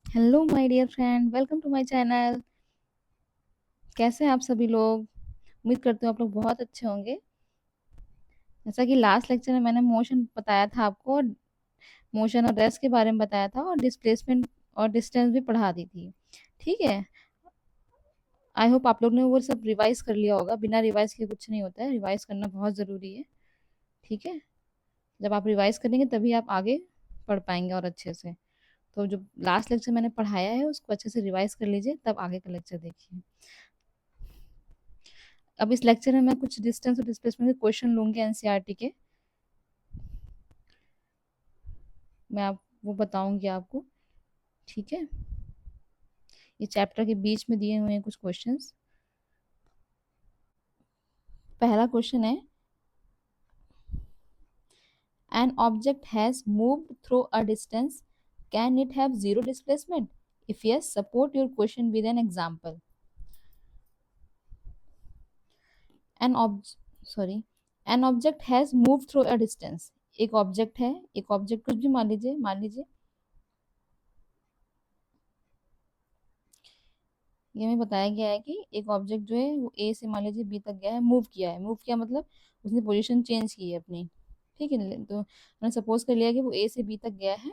Hello my dear friend, welcome to my channel. कैसे हैं आप सभी लोग? उम्मीद करती हूँ आप लोग बहुत अच्छे होंगे। जैसा कि लास्ट लेक्चर में मैंने मोशन बताया था आपको, मोशन और रेस्ट के बारे में बताया था, और डिस्प्लेसमेंट और डिस्टेंस भी पढ़ा दी थी। ठीक है। आई होप आप लोग ने वो सब रिवाइज कर लिया होगा। बिना रिवाइज के कुछ नहीं होता है, रिवाइज करना बहुत ज़रूरी है। ठीक है। जब आप रिवाइज करेंगे तभी आप आगे पढ़ पाएंगे और अच्छे से। तो जो लास्ट लेक्चर मैंने पढ़ाया है उसको अच्छे से रिवाइज कर लीजिए, तब आगे का लेक्चर देखिए। अब इस लेक्चर में मैं कुछ डिस्टेंस और डिस्प्लेसमेंट के क्वेश्चन लूंगी एनसीईआरटी के। मैं आप वो बताऊंगी आपको। ठीक है। ये चैप्टर के बीच में दिए हुए हैं कुछ क्वेश्चंस। पहला क्वेश्चन है, an object has moved through a distance, can it have zero displacement? If yes, support your question with an example. An ob sorry an object has move through a distance. एक object है, एक object कुछ भी मान लीजिए ये हमें बताया गया है कि एक ऑब्जेक्ट जो है वो ए से मान लीजिए बी तक गया है, मूव किया है। मूव किया मतलब उसने पोजीशन चेंज की है अपनी। ठीक है। तो मैंने सपोज कर लिया कि वो ए से बी तक गया है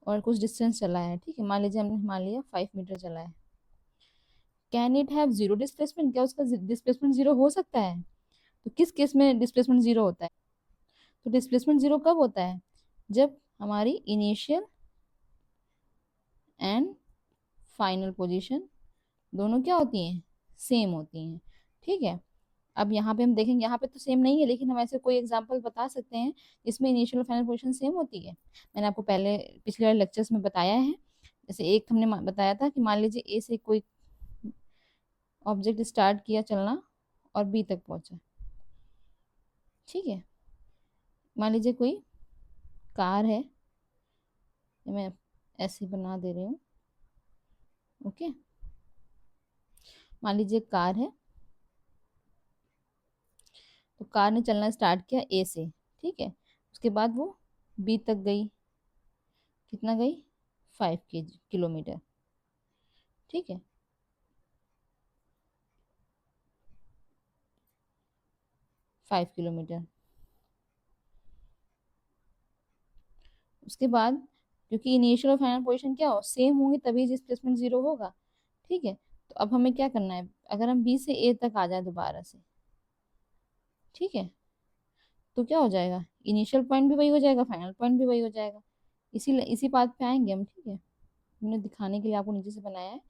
और कुछ डिस्टेंस चला है। ठीक है, मान लीजिए हमने मान लिया 5 मीटर चला है। Can it have zero displacement? क्या उसका डिस्प्लेसमेंट जीरो हो सकता है? तो किस केस में डिस्प्लेसमेंट जीरो होता है? तो डिस्प्लेसमेंट जीरो कब होता है? जब हमारी इनिशियल एंड फाइनल पोजीशन दोनों क्या होती हैं? सेम होती हैं। ठीक है। अब यहाँ पे हम देखेंगे, यहाँ पे तो सेम नहीं है, लेकिन हम ऐसे कोई एग्जांपल बता सकते हैं जिसमें इनिशियल और फाइनल पोजीशन सेम होती है। मैंने आपको पहले पिछले वाले लेक्चर्स में बताया है। जैसे एक हमने बताया था कि मान लीजिए ए से कोई ऑब्जेक्ट स्टार्ट किया चलना और बी तक पहुंचा। ठीक है। मान लीजिए कोई कार है, ये मैं ऐसे ही बना दे रही हूँ। ओके। मान लीजिए कार है, तो कार ने चलना स्टार्ट किया ए से। ठीक है। उसके बाद वो बी तक गई। कितना गई? 5 किलोमीटर। ठीक है। 5 किलोमीटर। उसके बाद क्योंकि इनिशियल और फाइनल पोजीशन क्या हो, सेम होंगी, तभी डिस्प्लेसमेंट जीरो होगा। ठीक है। तो अब हमें क्या करना है? अगर हम बी से ए तक आ जाए दोबारा से, ठीक है, तो क्या हो जाएगा? इनिशियल पॉइंट भी वही हो जाएगा, फाइनल पॉइंट भी वही हो जाएगा। इसी बात पे आएंगे हम। ठीक है। मैंने दिखाने के लिए आपको नीचे से बनाया है।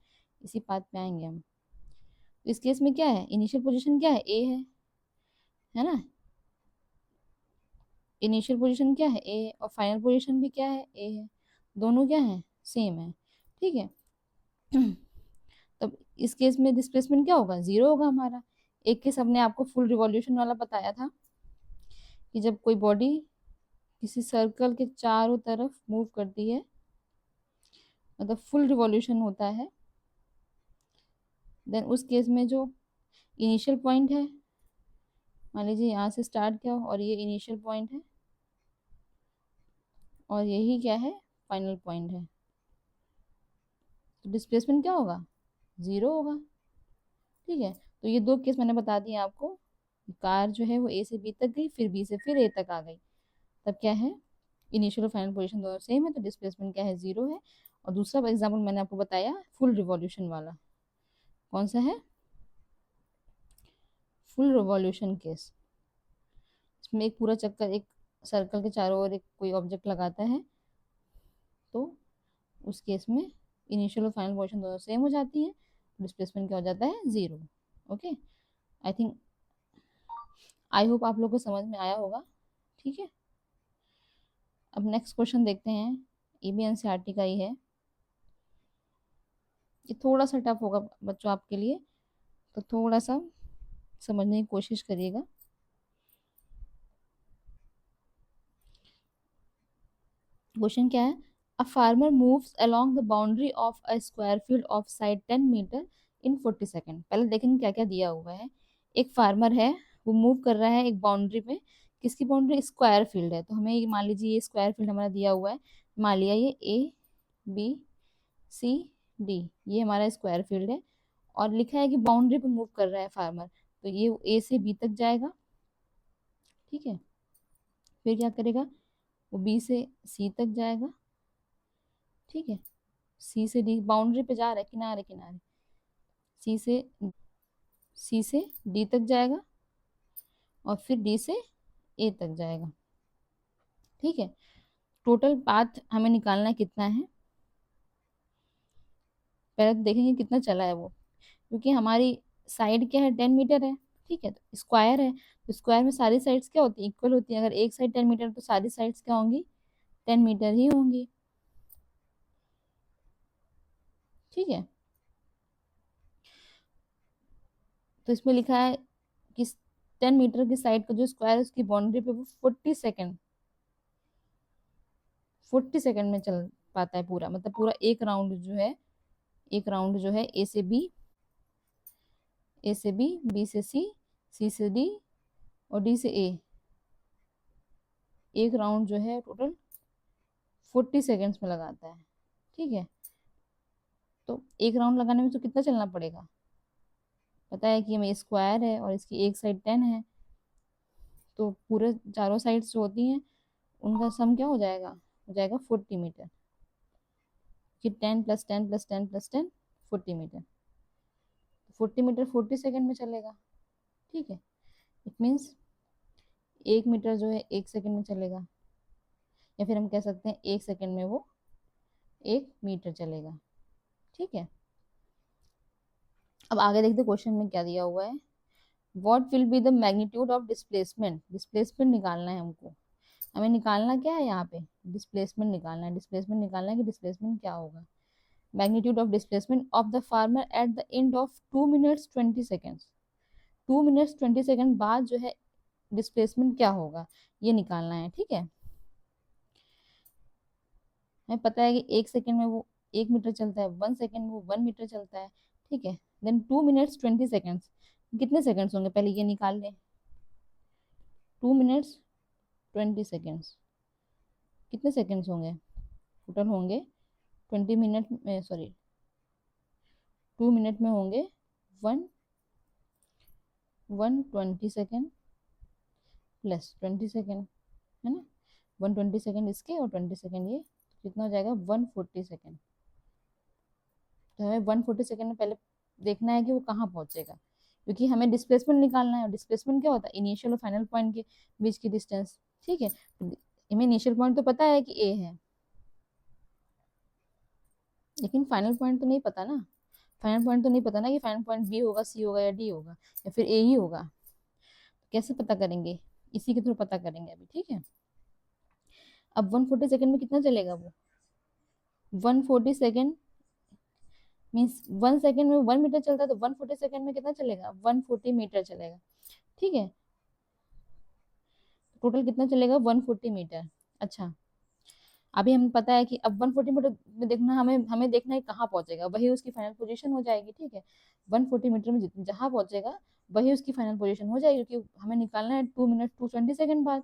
इसी बात पे आएंगे हम। तो इस केस में क्या है? इनिशियल पोजीशन क्या है? ए है ना? इनिशियल पोजीशन क्या है? ए। और फाइनल पोजीशन भी क्या है? ए है। दोनों क्या है? सेम है। ठीक है। तब इस केस में डिस्प्लेसमेंट क्या होगा? जीरो होगा हमारा। एक केस हमने आपको फुल रिवॉल्यूशन वाला बताया था कि जब कोई बॉडी किसी सर्कल के चारों तरफ मूव करती है, मतलब फुल रिवॉल्यूशन होता है, देन उस केस में जो इनिशियल पॉइंट है, मान लीजिए यहाँ से स्टार्ट किया और ये इनिशियल पॉइंट है और यही क्या है? फाइनल पॉइंट है। तो डिस्प्लेसमेंट क्या होगा? जीरो होगा। ठीक है। तो ये दो केस मैंने बता दिए आपको। कार जो है वो ए से बी तक गई, फिर बी से फिर ए तक आ गई। तब क्या है? इनिशियल और फाइनल पोजीशन दोनों सेम है, तो डिस्प्लेसमेंट क्या है? जीरो है। और दूसरा एग्जाम्पल मैंने आपको बताया फुल रिवॉल्यूशन वाला। कौन सा है? Full revolution case. इसमें एक पूरा चक्कर, एक सर्कल के चारों ओर एक कोई ऑब्जेक्ट लगाता है, तो उस केस में इनिशियल और फाइनल पोजीशन दोनों सेम हो जाती हैं। डिस्प्लेसमेंट क्या हो जाता है? Zero. Okay. I think, I hope आप लोग को समझ में आया होगा। ठीक है। अब नेक्स्ट क्वेश्चन देखते हैं। ये भी एनसीईआरटी का ही है। ये थोड़ा सा टफ होगा बच्चों आपके लिए, तो थोड़ा सा समझने की कोशिश करिएगा। क्वेश्चन क्या है? A farmer moves along the boundary of a square field of side 10 metre in 40 second. पहले देखेंगे क्या क्या दिया हुआ है। एक फार्मर है, वो मूव कर रहा है एक बाउंड्री पे। किसकी बाउंड्री? स्क्वायर फील्ड है। तो हमें ये मान लीजिए ये स्क्वायर फील्ड हमारा दिया हुआ है। मान लिया ये ए बी सी डी, ये हमारा स्क्वायर फील्ड है। और लिखा है कि बाउंड्री पे मूव कर रहा है फार्मर, तो ये ए से बी तक जाएगा। ठीक है, फिर क्या करेगा, वो बी से सी तक जाएगा। ठीक है, सी से डी, बाउंड्री पे जा रहा है, किनारे किनारे, सी से सी से डी तक जाएगा और फिर डी से ए तक जाएगा। ठीक है, टोटल पाथ हमें निकालना है कितना है। पहले तो देखेंगे कितना चला है वो, क्योंकि हमारी साइड क्या है, 10 मीटर है। ठीक है, तो स्क्वायर है, तो स्क्वायर में सारी साइड्स क्या होती है, इक्वल होती है। अगर एक साइड 10 मीटर तो सारी साइड्स क्या होंगी, 10 मीटर ही होंगी। ठीक है, तो इसमें लिखा है कि 10 मीटर की साइड का जो स्क्वायर है उसकी बाउंड्री पे वो 40 सेकेंड में चल पाता है पूरा, मतलब पूरा एक राउंड जो है, एक राउंड जो है ए से बी, ए से बी, बी से सी, सी से डी और डी से ए, एक राउंड जो है टोटल 40 सेकेंड्स में लगाता है। ठीक है, तो एक राउंड लगाने में तो कितना चलना पड़ेगा, पता है कि हमें स्क्वायर है और इसकी एक साइड 10 है, तो पूरे चारों साइड्स जो होती हैं उनका सम क्या हो जाएगा 40 मीटर, कि 10 + 10 + 10 + 10, 40 मीटर। 40 मीटर 40 सेकेंड में चलेगा। ठीक है, इट मीन्स 1 मीटर जो है 1 सेकेंड में चलेगा, या फिर हम कह सकते हैं 1 सेकेंड में वो 1 मीटर चलेगा। ठीक है, अब आगे देखते क्वेश्चन में क्या दिया हुआ है। What will be the magnitude of displacement, displacement निकालना है हमको। हमें निकालना क्या है यहाँ पे, डिस्प्लेसमेंट निकालना है। डिस्प्लेसमेंट निकालना है कि डिस्प्लेसमेंट क्या होगा। Magnitude of displacement of the farmer at the end of 2 minutes 20 seconds, 2 minutes 20 second बाद जो है डिस्प्लेसमेंट क्या होगा, ये निकालना है। ठीक है, हमें पता है कि 1 सेकेंड में वो 1 मीटर चलता है, 1 सेकेंड में वो 1 मीटर चलता है। ठीक है, देन 2 मिनट्स 20 सेकेंड्स, कितने सेकेंड्स होंगे पहले ये निकाल लें। 2 मिनट्स 20 सेकेंड्स कितने सेकेंड्स होंगे, टोटल होंगे 20 मिनट में, सॉरी 2 मिनट में होंगे वन 120 सेकेंड प्लस 20 सेकेंड, है ना। 120 सेकेंड इसके और 20 सेकेंड ये, तो कितना हो जाएगा 140 सेकेंड। तो हमें 140 सेकेंड में पहले देखना है कि वो कहाँ पहुंचेगा, क्योंकि हमें डिस्प्लेसमेंट निकालना है। डिस्प्लेसमेंट क्या होता है, इनिशियल और फाइनल पॉइंट के बीच की डिस्टेंस। ठीक है, हमें इनिशियल पॉइंट तो पता है कि ए है, लेकिन फाइनल पॉइंट तो नहीं पता ना। फाइनल पॉइंट तो नहीं पता ना कि फाइनल पॉइंट बी होगा, सी होगा या डी होगा या फिर ए ही होगा। कैसे पता करेंगे, इसी के थ्रू पता करेंगे अभी। ठीक है, अब 140 सेकेंड में कितना चलेगा वो, 140 सेकेंड मीन्स 1 सेकेंड में 1 मीटर चलता है, तो 140 सेकेंड में कितना चलेगा, 140 मीटर चलेगा। ठीक है, टोटल कितना चलेगा 140 मीटर। अच्छा, अभी हमें पता है कि अब 140 मीटर में देखना, हमें हमें देखना है कहाँ पहुंचेगा, वही उसकी फाइनल पोजीशन हो जाएगी। ठीक है, 140 मीटर में जहाँ पहुंचेगा वही उसकी फाइनल पोजीशन हो जाएगी, क्योंकि हमें निकालना है 2 मिनट 220 सेकेंड बाद,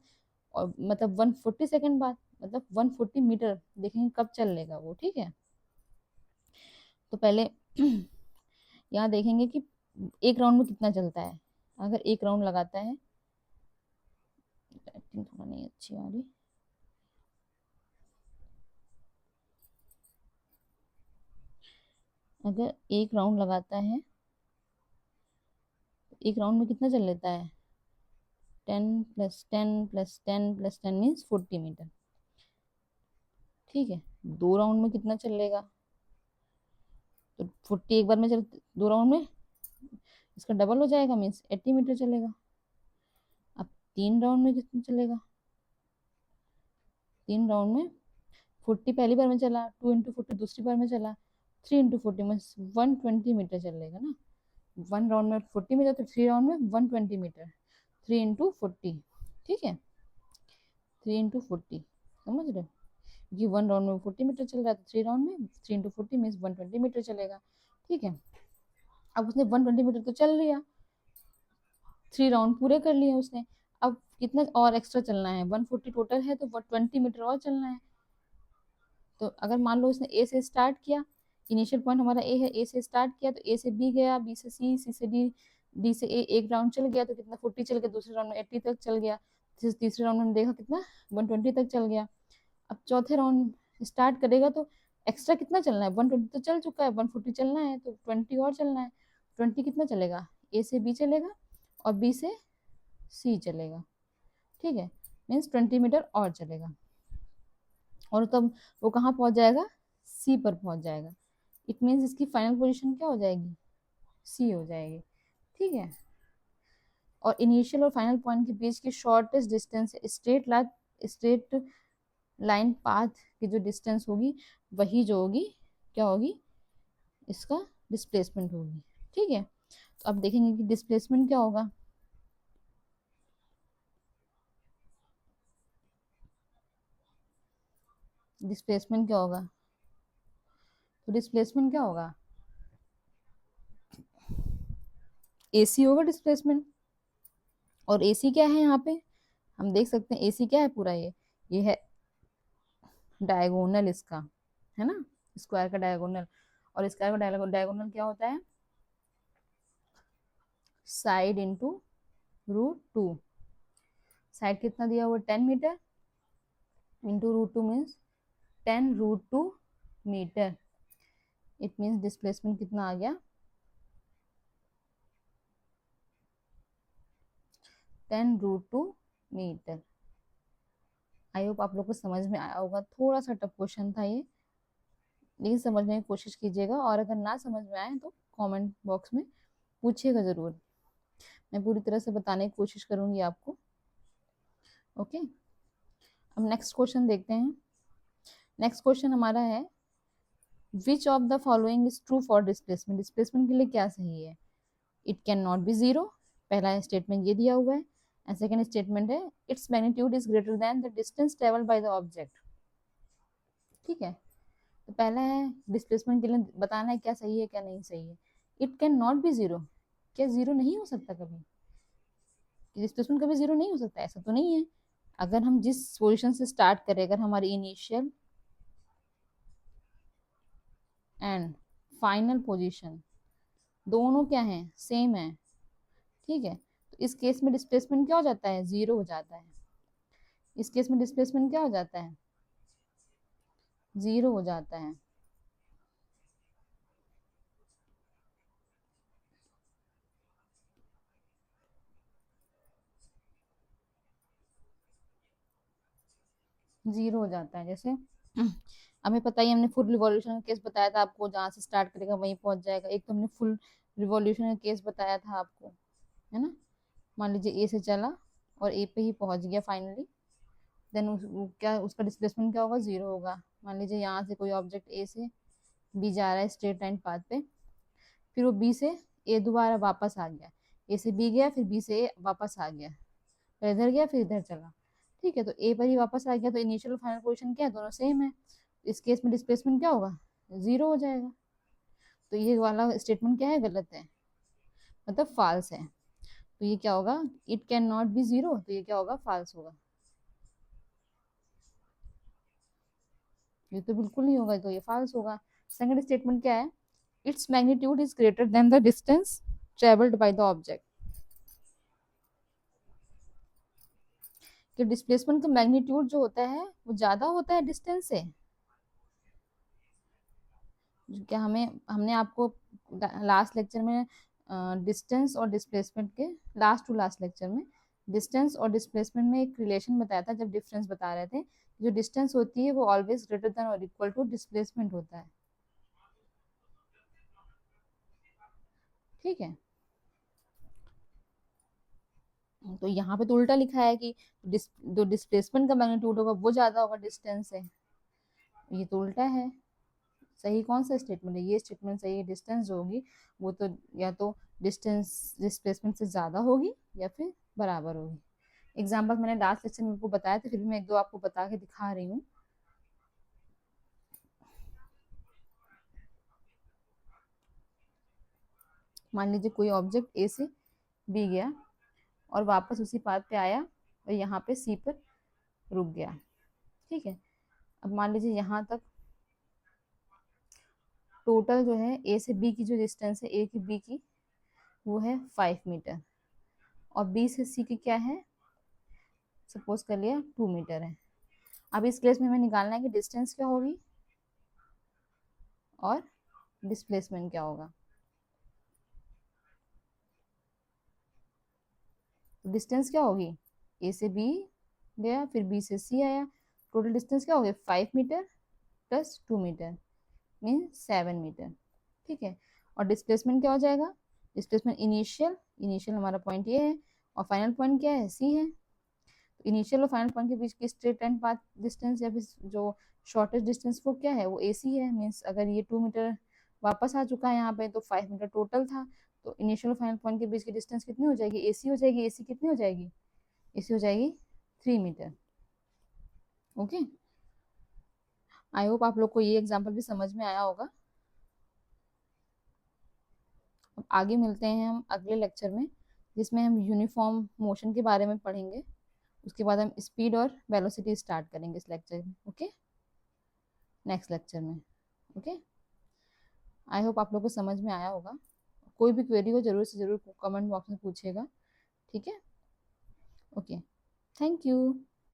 और मतलब 140 सेकेंड बाद, मतलब 140 मीटर देखेंगे कब चल लेगा वो। ठीक है, तो पहले यहाँ देखेंगे कि एक राउंड में कितना चलता है। अगर एक राउंड लगाता है, थोड़ा नहीं अच्छी आ रही, अगर एक राउंड लगाता है, एक राउंड में कितना चल लेता है, 10 + 10 + 10 + 10 मीन्स 40 मीटर। ठीक है, 2 राउंड में कितना चल लेगा, तो 40 एक बार में चल, 2 राउंड में इसका डबल हो जाएगा, मीन्स 80 मीटर चलेगा। अब 3 राउंड में कितना चलेगा, 3 राउंड में 40 पहली बार में चला, 2 × 40 दूसरी बार में चला, 3 × 40 में 120 मीटर चलेगा ना। 1 राउंड में 40 मीटर, तो 3 राउंड में 120 मीटर, 3 × 40। ठीक है, 3 × 40, समझ रहे हो, ये 1 राउंड में 40 मीटर चल रहा है, तो 3 राउंड में 3 × 40 मीन्स 120 मीटर चलेगा। ठीक है, अब उसने 120 मीटर तो चल लिया, 3 राउंड पूरे कर लिए उसने। अब कितना और एक्स्ट्रा चलना है, 140 टोटल है, तो 20 मीटर और चलना है। तो अगर मान लो उसने ए से स्टार्ट किया, इनिशियल पॉइंट हमारा ए है, ए से स्टार्ट किया तो ए से बी गया, बी से सी, सी से डी, डी से ए, एक राउंड चल गया तो कितना 40 चल गया, दूसरे राउंड में 80 तक चल गया, तीसरे राउंड में देखा कितना 120 तक चल गया। अब चौथे राउंड स्टार्ट करेगा तो एक्स्ट्रा कितना चलना है, 120 तो चल चुका है, 140 चलना है तो 20 और चलना है। 20 कितना चलेगा, ए से बी चलेगा और बी से सी चलेगा, ठीक है, मीन्स 20 मीटर और चलेगा और तब वो कहाँ पहुंच जाएगा, सी पर पहुंच जाएगा। इट मीन्स इसकी फाइनल पोजीशन क्या हो जाएगी, सी हो जाएगी, ठीक है। और इनिशियल और फाइनल पॉइंट के बीच की shortest distance straight line path की जो डिस्टेंस होगी वही जो होगी क्या होगी, इसका डिस्प्लेसमेंट होगी, ठीक है। तो अब देखेंगे कि डिस्प्लेसमेंट क्या होगा। डिस्प्लेसमेंट क्या होगा, तो डिस्प्लेसमेंट क्या होगा, एसी होगा डिस्प्लेसमेंट। और एसी क्या है यहाँ पे, हम देख सकते हैं एसी क्या है पूरा, ये है डायगोनल इसका, है ना, स्क्वायर का डायगोनल। और स्क्वायर का डायगोनल क्या होता है, साइड इंटू √2। साइड कितना दिया हुआ 10 metre into √2 means 10 √2 metre. It means displacement कितना आ गया, 10 √2 मीटर। आई होप आप लोग को समझ में आया होगा, थोड़ा सा टफ क्वेश्चन था ये, लेकिन समझने की कोशिश कीजिएगा और अगर ना समझ में आए तो कमेंट बॉक्स में पूछिएगा ज़रूर, मैं पूरी तरह से बताने की कोशिश करूंगी आपको, ओके। अब नेक्स्ट क्वेश्चन देखते हैं। नेक्स्ट क्वेश्चन हमारा है which of the following is true for displacement. Displacement के लिए क्या सही है, it can not be zero, पहला स्टेटमेंट ये दिया हुआ है, एंड सेकेंड स्टेटमेंट है its magnitude is greater than the distance travelled by the object, ठीक है। तो पहला है डिस्प्लेसमेंट के लिए बताना है क्या सही है क्या नहीं सही है। It can not be zero, क्या जीरो नहीं हो सकता कभी, डिस्प्लेसमेंट कभी जीरो नहीं हो सकता, ऐसा तो नहीं है। अगर हम जिस पोजीशन से स्टार्ट करें, अगर हमारी इनिशियल एंड फाइनल पोजीशन दोनों क्या है, सेम है, ठीक है, तो इस केस में डिस्प्लेसमेंट क्या हो जाता है, जीरो हो जाता है। इस केस में डिस्प्लेसमेंट क्या हो जाता है, जीरो हो जाता है। जीरो हो जाता है, जैसे हमें पता ही, हमने फुल रिवॉल्यूशन का केस बताया था आपको, जहाँ से स्टार्ट करेगा वहीं पहुंच जाएगा। एक तो हमने फुल रिवॉल्यूशन का केस बताया था आपको, है ना, मान लीजिए ए से चला और ए पे ही पहुंच गया फाइनली, देन क्या उसका डिस्प्लेसमेंट क्या होगा, जीरो होगा। मान लीजिए यहाँ से कोई ऑब्जेक्ट ए से बी जा रहा है स्ट्रेट लाइन पाथ पे, फिर वो बी से ए दोबारा वापस आ गया, ए से बी गया फिर बी से ए वापस आ गया, फिर इधर गया फिर इधर चला, ठीक है, तो ए पर ही वापस आ गया, तो इनिशियल फाइनल पोजीशन क्या है, दोनों सेम है। इस केस में डिस्प्लेसमेंट क्या होगा, जीरो हो जाएगा। तो ये वाला स्टेटमेंट क्या है, गलत है, मतलब फॉल्स है। तो ये क्या होगा, it can not be zero, तो ये क्या होगा, फॉल्स होगा, ये तो बिल्कुल नहीं होगा, तो ये फॉल्स होगा। सेकंड स्टेटमेंट क्या है, its magnitude is greater than the distance travelled by the object. कि डिस्प्लेसमेंट का मैग्नीट्यूड जो होता है वो ज्यादा होता है डिस्टेंस से। क्या हमने आपको लास्ट लेक्चर में डिस्टेंस और डिस्प्लेसमेंट के लास्ट टू लास्ट लेक्चर में डिस्टेंस और डिस्प्लेसमेंट में एक रिलेशन बताया था, जब डिफरेंस बता रहे थे, जो डिस्टेंस होती है वो ऑलवेज ग्रेटर देन और इक्वल टू डिस्प्लेसमेंट होता है, ठीक है। तो यहाँ पे तो उल्टा लिखा है कि जो डिस्प्लेसमेंट का मैग्नीट्यूड होगा वो ज्यादा होगा डिस्टेंस से, ये तो उल्टा है। सही कौन सा स्टेटमेंट है, ये स्टेटमेंट सही है, डिस्टेंस जो होगी वो तो या तो डिस्टेंस डिस्प्लेसमेंट से ज़्यादा होगी या फिर बराबर होगी। एग्जाम्पल मैंने लास्ट लेक्चर में आपको बताया था, फिर भी मैं एक दो आपको बता के दिखा रही हूँ। मान लीजिए कोई ऑब्जेक्ट ए से बी गया और वापस उसी पाथ पे आया और यहाँ पे सी पर रुक गया, ठीक है। अब मान लीजिए यहाँ तक टोटल जो है ए से बी की जो डिस्टेंस है, ए की बी की, वो है 5 मीटर, और बी से सी की क्या है, सपोज कर लिया 2 मीटर है। अब इस केस में हमें निकालना है कि डिस्टेंस क्या होगी और डिस्प्लेसमेंट क्या होगा। तो डिस्टेंस क्या होगी, ए से बी गया, फिर बी से सी आया, टोटल डिस्टेंस क्या हो गया 5 metre plus 2 metre, mean 7 metre. ठीक है, और डिस्प्लेसमेंट क्या हो जाएगा, डिस्प्लेसमेंट इनिशियल, इनिशियल हमारा पॉइंट ये है, और फाइनल पॉइंट क्या है, सी है। तो इनिशियल और फाइनल पॉइंट के बीच की स्ट्रेट लाइन पाथ डिस्टेंस या फिर जो शॉर्टेस्ट डिस्टेंस वो क्या है, वो ए सी है। मीन्स अगर ये 2 मीटर वापस आ चुका है यहाँ पे, तो 5 मीटर टोटल था, तो इनिशियल और फाइनल पॉइंट के बीच की डिस्टेंस कितनी हो जाएगी, ए सी हो जाएगी। ए सी कितनी हो जाएगी, ए सी हो जाएगी 3 मीटर। ओके, आई होप आप लोग को ये एग्जाम्पल भी समझ में आया होगा। अब आगे मिलते हैं हम अगले लेक्चर में, जिसमें हम यूनिफॉर्म मोशन के बारे में पढ़ेंगे। उसके बाद हम स्पीड और वेलोसिटी स्टार्ट करेंगे इस लेक्चर में। ओके, नेक्स्ट लेक्चर में। ओके, आई होप आप लोग को समझ में आया होगा। कोई भी क्वेरी हो जरूर से जरूर कमेंट बॉक्स में पूछिएगा। ठीक है, ओके, थैंक यू।